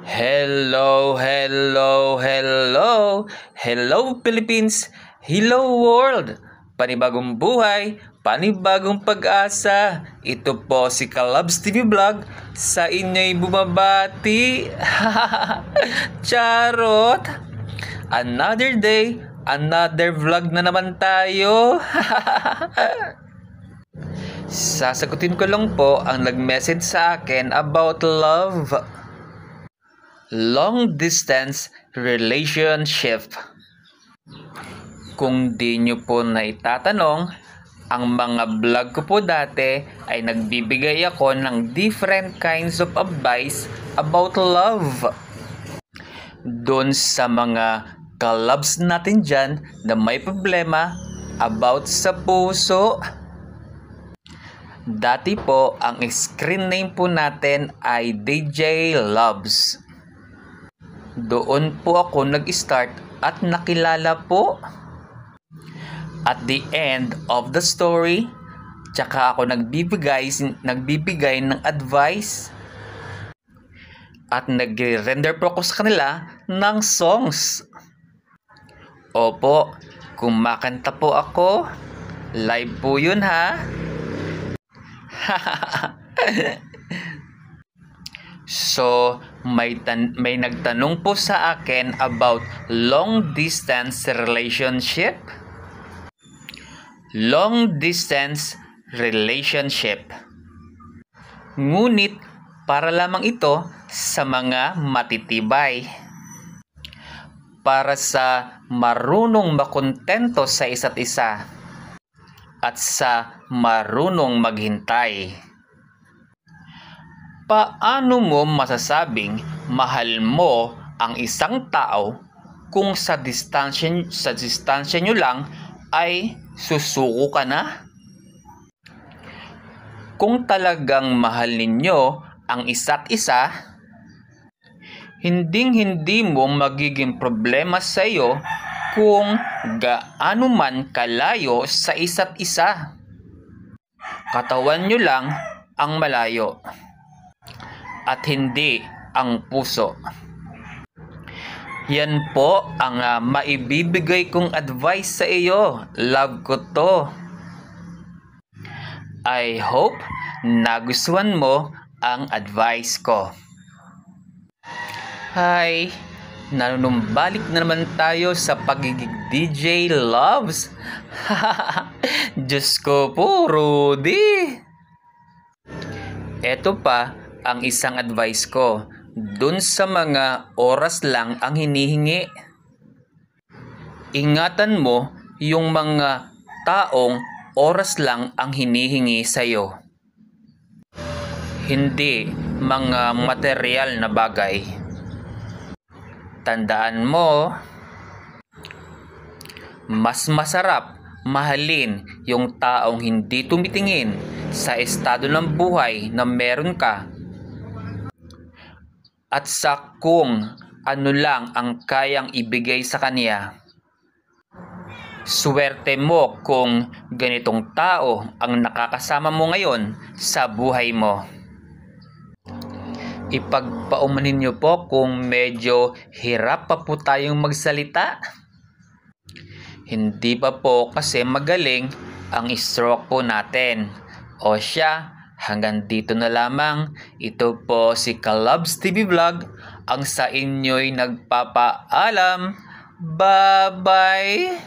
Hello, hello, hello. Hello Philippines, hello world. Panibagong buhay, panibagong pag-asa. Ito po si Kalabs TV Vlog. Sa inyo'y bumabati. Charot. Another day, another vlog na naman tayo. Sasagutin ko lang po ang nag-message sa akin about love. Long distance relationship. Kung di nyo po naitatanong, ang mga vlog ko po dati ay nagbibigay ako ng different kinds of advice about love. Doon sa mga kalabs natin dyan na may problema about sa puso. Dati po, ang screen name po natin ay DJ Loves. Doon po ako nag-start at nakilala po. At the end of the story, tsaka ako nagbibigay ng advice. At nag-render po ako sa kanila ng songs. Opo, kumakanta po ako. Live po yun ha. So, may nagtanong po sa akin about long distance relationship. Long distance relationship. Ngunit, para lamang ito sa mga matitibay. Para sa marunong makontento sa isa't isa. At sa marunong maghintay. Paano mo masasabing mahal mo ang isang tao kung sa distansya nyo lang ay susuko ka na? Kung talagang mahal ninyo ang isa't isa, hindi mo magiging problema sa iyo kung gaano man kalayo sa isa't isa. Katawan nyo lang ang malayo. At hindi ang puso. Yan po ang maibibigay kong advice sa iyo. Love ko to. I hope nagustuhan mo ang advice ko. Hi! Nanunumbalik na naman tayo sa pagiging DJ Loves. Diyos ko po, Rudy! Eto pa ang isang advice ko, dun sa mga oras lang ang hinihingi. Ingatan mo yung mga taong oras lang ang hinihingi sa'yo. Hindi mga material na bagay. Tandaan mo, mas masarap mahalin yung taong hindi tumitingin sa estado ng buhay na meron ka. At sa kung ano lang ang kayang ibigay sa kanya. Swerte mo kung ganitong tao ang nakakasama mo ngayon sa buhay mo. Ipagpaumanin niyo po kung medyo hirap pa po tayong magsalita. Hindi pa po kasi magaling ang stroke po natin. O siya, hanggang dito na lamang. Ito po si Kalabs TV Vlog, ang sa inyo'y nagpapaalam. Bye-bye!